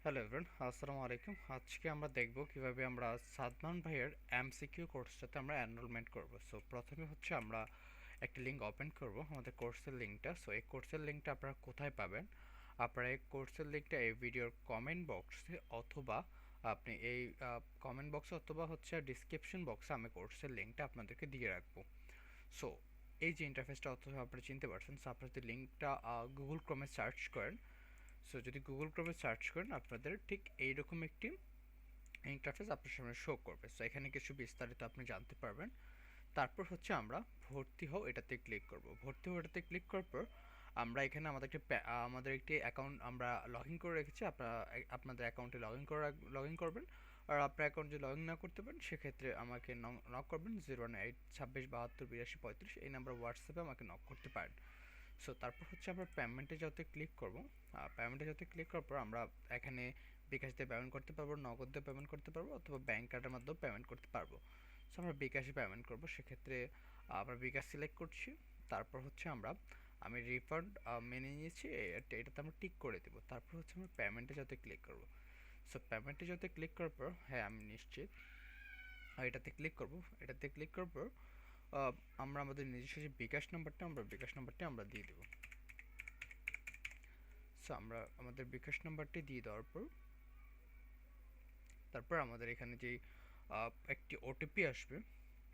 Hello everyone, আসসালামু আলাইকুম। আজকে আমরা দেখব কিভাবে আমরা সাদমান ভাইয়ের এমসিকিউ কোর্সটাতে আমরা এনরোলমেন্ট করব। সো প্রথমে হচ্ছে আমরা একটা লিঙ্ক ওপেন করব, আমাদের কোর্সের লিঙ্কটা। সো এই কোর্সের লিঙ্কটা আপনারা কোথায় পাবেন? আপনারা এই কোর্সের লিঙ্কটা এই ভিডিওর কমেন্ট বক্সে অথবা আপনি এই কমেন্ট বক্সে অথবা হচ্ছে ডিসক্রিপশন বক্সে আমি কোর্সের লিঙ্কটা আপনাদেরকে দিয়ে রাখবো। সো এই যে ইন্টারফেসটা অথবা আপনারা চিনতে পারছেন। সো আপনারা যদি লিঙ্কটা গুগল ক্রোমে সার্চ করেন, সো যদি গুগল ক্রোমে সার্চ করেন আপনাদের ঠিক এইরকম একটি ইন্টারফেস আপনার সামনে শো করবে। সো এখানে কিছু বিস্তারিত আপনি জানতে পারবেন। তারপর হচ্ছে আমরা ভর্তি হও এটাতে ক্লিক করব। ভর্তি হও এটাতে ক্লিক করার পর আমরা এখানে আমাদের একটি অ্যাকাউন্ট আমরা লগ ইন করে রেখেছি। আপনারা আপনাদের অ্যাকাউন্টে লগ ইন করবেন। আর আপনার অ্যাকাউন্ট যদি লগ ইন না করতে পারেন সেক্ষেত্রে আমাকে নক করবেন 01826728235 এই নাম্বার হোয়াটসঅ্যাপে আমাকে নক করতে পারেন। সো তারপর হচ্ছে আমরা পেমেন্টে যাতে ক্লিক করব। পেমেন্টে যাতে ক্লিক করার পর আমরা এখানে বিকাশ দিয়ে পেমেন্ট করতে পারবো, নগদ দিয়ে পেমেন্ট করতে পারবো অথবা ব্যাংক কার্ডের মাধ্যমেও পেমেন্ট করতে পারবো। সো আমরা বিকাশে পেমেন্ট করব, সেক্ষেত্রে আমরা বিকাশ সিলেক্ট করছি। তারপর হচ্ছে আমি রিফান্ড মেনে নিয়েছি, এটাতে আমরা টিক করে দেবো। তারপর হচ্ছে আমরা পেমেন্টে যাতে ক্লিক করব। সো পেমেন্টে যাতে ক্লিক করার পর হ্যাঁ আমি নিশ্চিত, এটাতে ক্লিক করব। এটাতে ক্লিক করার পর আমরা আমাদের নিজস্ব যে বিকাশ নাম্বারটি আমরা দিয়ে দেব। সো আমরা আমাদের বিকাশ নাম্বারটি দিয়ে দেওয়ার পর তারপর আমাদের এখানে যে একটি ওটিপি আসবে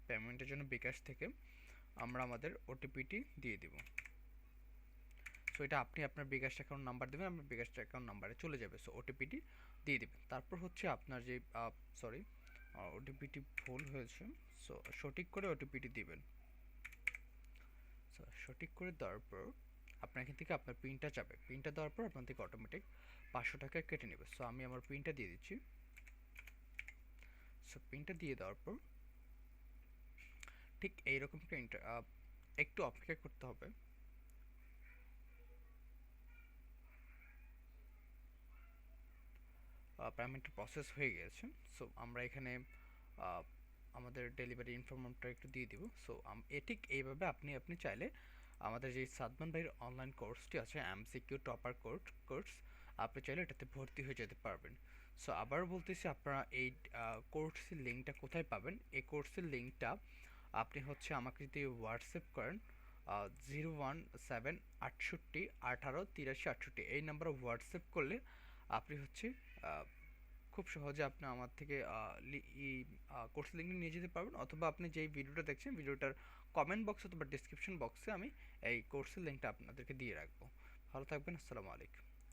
পেমেন্টের জন্য বিকাশ থেকে, আমরা আমাদের ওটিপিটি দিয়ে দেব। সো এটা আপনি আপনার বিকাশ অ্যাকাউন্ট নাম্বার দেবেন, আপনার বিকাশ অ্যাকাউন্ট নাম্বারে চলে যাবে। সো ওটিপিটি দিয়ে দেবেন। তারপর হচ্ছে আপনার যে সরি ওটিপিটি ভুল হয়েছে। সো সঠিক করে ওটিপিটি দিবেন। সো সঠিক করে দেওয়ার পর আপনার এখান থেকে আপনার পিনটা যাবে। পিনটা দেওয়ার পর আপনার থেকে অটোমেটিক 500 টাকা কেটে নেবে। সো আমি আমার পিনটা দিয়ে দিচ্ছি। সো পিনটা দিয়ে দেওয়ার পর ঠিক এইরকম একটু অপেক্ষা করতে হবে। পেমেন্ট প্রসেস হয়ে গেছে। সো আমরা এখানে আমাদের ডেলিভারি ইনফরমেশনটা একটু দিয়ে দিব। সো ঠিক এইভাবে আপনি চাইলে আমাদের যে সাদমান ভাইয়ের অনলাইন কোর্সটি আছে এমসিকিউ টপার কোর্স, আপনি চাইলে এটাতে ভর্তি হয়ে যেতে পারবেন। সো আবার বলতেছি, আপনারা এই কোর্সের লিঙ্কটা কোথায় পাবেন? এই কোর্সের লিঙ্কটা আপনি হচ্ছে আমাকে যদি হোয়াটসঅ্যাপ করেন 01768188368 এই নাম্বারে হোয়াটসঅ্যাপ করলে আপনি হচ্ছে খুব সহজে আপনি আমার থেকে কোর্স লিঙ্ক নিয়ে যেতে পারবেন। অথবা আপনি যেই ভিডিওটা দেখছেন ভিডিওটার কমেন্ট বক্স অথবা ডিসক্রিপশন বক্সে আমি এই কোর্সের লিঙ্কটা আপনাদেরকে দিয়ে রাখবো। ভালো থাকবেন, আসসালামু আলাইকুম।